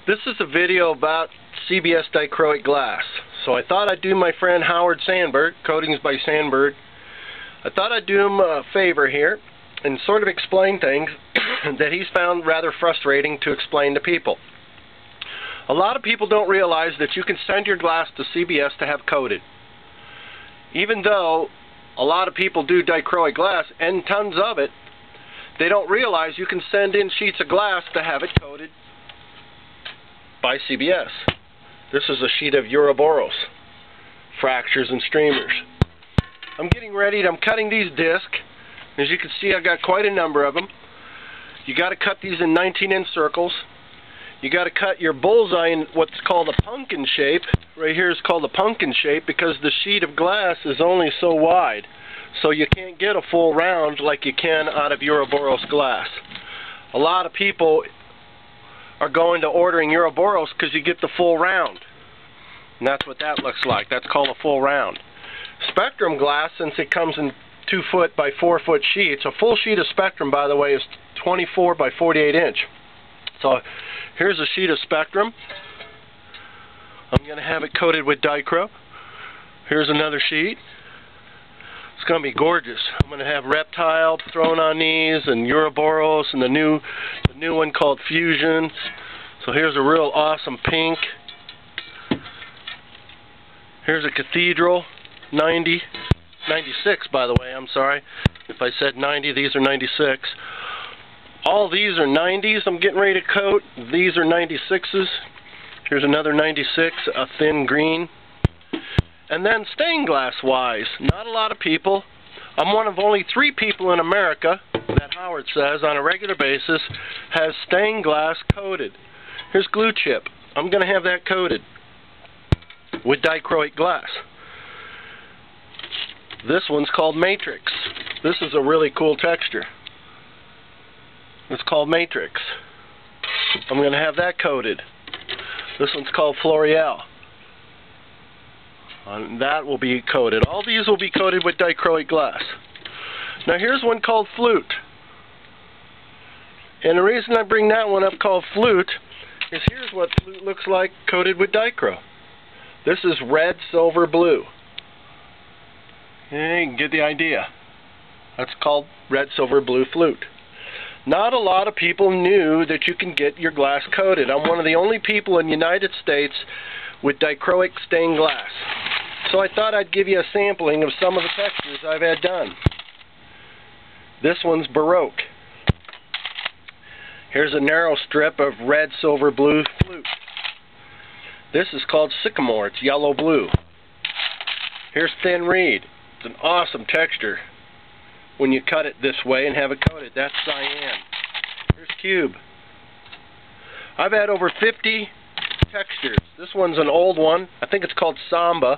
This is a video about CBS dichroic glass. So I thought I'd do my friend Howard Sandberg, Coatings by Sandberg. I thought I'd do him a favor here and sort of explain things that he's found rather frustrating to explain to people. A lot of people don't realize that you can send your glass to CBS to have coated. Even though a lot of people do dichroic glass, and tons of it, they don't realize you can send in sheets of glass to have it coated by CBS. This is a sheet of Ouroboros, fractures and streamers. I'm getting ready, I'm cutting these discs. As you can see, I've got quite a number of them. You got to cut these in 19-inch circles. You got to cut your bullseye in what's called a pumpkin shape. Right here is called a pumpkin shape because the sheet of glass is only so wide. So you can't get a full round like you can out of Ouroboros glass. A lot of people are going to ordering Ouroboros because you get the full round. And that's what that looks like. That's called a full round. Spectrum glass, since it comes in 2-foot by 4-foot sheets, a full sheet of Spectrum, by the way, is 24 by 48 inch. So here's a sheet of Spectrum. I'm going to have it coated with Dichro. Here's another sheet. It's going to be gorgeous. I'm going to have Reptile thrown on these, and Ouroboros, and the new one called Fusion. So here's a real awesome pink. Here's a Cathedral, 96 by the way, I'm sorry. If I said 90, these are 96. All these are 90s I'm getting ready to coat. These are 96s. Here's another 96, a thin green. And then stained glass wise, not a lot of people. I'm one of only 3 people in America that Howard says on a regular basis has stained glass coated. Here's glue chip. I'm going to have that coated with dichroic glass. This one's called Matrix. This is a really cool texture. It's called Matrix. I'm going to have that coated. This one's called Floreal. And that will be coated. All these will be coated with dichroic glass. Now here's one called Flute. And the reason I bring that one up called Flute is here's what Flute looks like coated with Dichro. This is red, silver, blue. You can get the idea. That's called red, silver, blue Flute. Not a lot of people knew that you can get your glass coated. I'm one of the only people in the United States with dichroic stained glass. So I thought I'd give you a sampling of some of the textures I've had done. This one's Baroque. Here's a narrow strip of red, silver, blue Flute. This is called Sycamore. It's yellow-blue. Here's Thin Reed. It's an awesome texture when you cut it this way and have it coated. That's cyan. Here's Cube. I've had over 50 textures. This one's an old one. I think it's called Samba.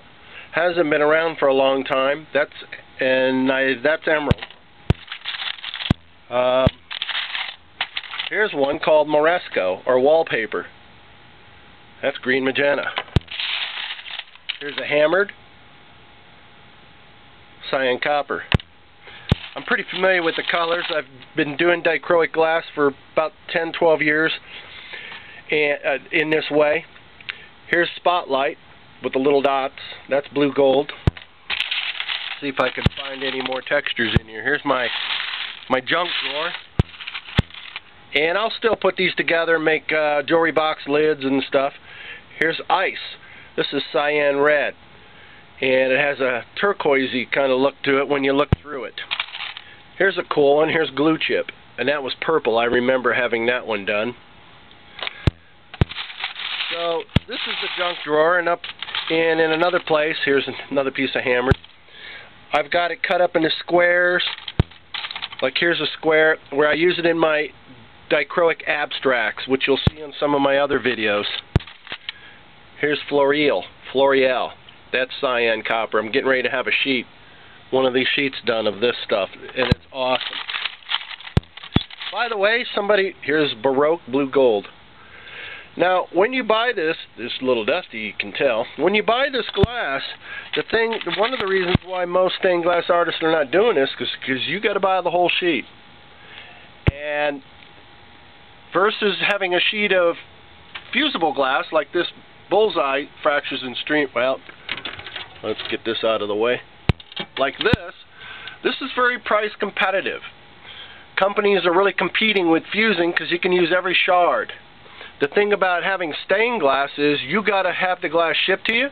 Hasn't been around for a long time. That's emerald. Here's one called Moresco, or Wallpaper. That's green magenta. Here's a hammered cyan copper. I'm pretty familiar with the colors. I've been doing dichroic glass for about 10-12 years and, in this way. Here's Spotlight with the little dots. That's blue gold. See if I can find any more textures in here. Here's my junk drawer. And I'll still put these together and make jewelry box lids and stuff. Here's Ice. This is cyan red. And it has a turquoisey kind of look to it when you look through it. Here's a cool one. Here's Glue Chip. And that was purple. I remember having that one done. So this is the junk drawer, and in another place, here's another piece of hammered. I've got it cut up into squares. Like here's a square where I use it in my dichroic abstracts, which you'll see in some of my other videos. Here's Floreal. That's cyan copper. I'm getting ready to have a sheet, one of these sheets done of this stuff, and it's awesome. By the way, here's Baroque blue gold. Now, when you buy this a little dusty, you can tell. When you buy this glass, one of the reasons why most stained glass artists are not doing this is because you got to buy the whole sheet. And versus having a sheet of fusible glass like this bullseye fractures and stream. Well, let's get this out of the way. Like this is very price competitive. Companies are really competing with fusing because you can use every shard. The thing about having stained glass is you got to have the glass shipped to you,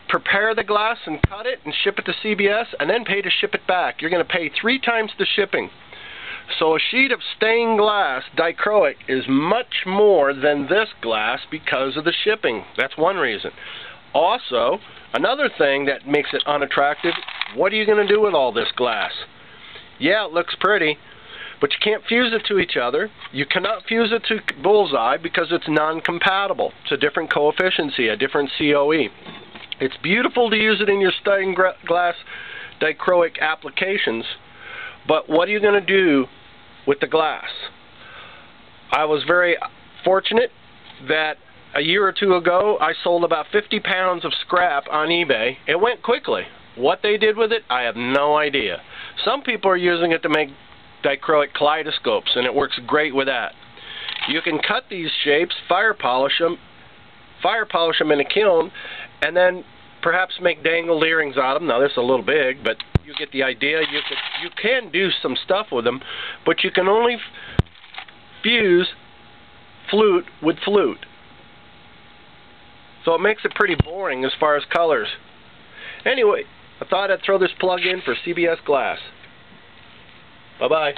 prepare the glass and cut it and ship it to CBS, and then pay to ship it back. You're going to pay 3 times the shipping. So a sheet of stained glass, dichroic, is much more than this glass because of the shipping. That's one reason. Also, another thing that makes it unattractive, what are you going to do with all this glass? Yeah, it looks pretty, but you can't fuse it to each other. You cannot fuse it to bullseye because it's non-compatible. It's a different coefficiency, a different COE. It's beautiful to use it in your stained glass dichroic applications, but what are you going to do with the glass? I was very fortunate that a year or two ago I sold about 50 pounds of scrap on eBay. It went quickly. What they did with it, I have no idea. Some people are using it to make dichroic kaleidoscopes, and it works great with that. You can cut these shapes, fire polish them in a kiln, and then perhaps make dangled earrings out of them. Now this is a little big, but you get the idea. You can do some stuff with them, but you can only fuse flute with flute. So it makes it pretty boring as far as colors. Anyway, I thought I'd throw this plug in for CBS glass. Bye-bye.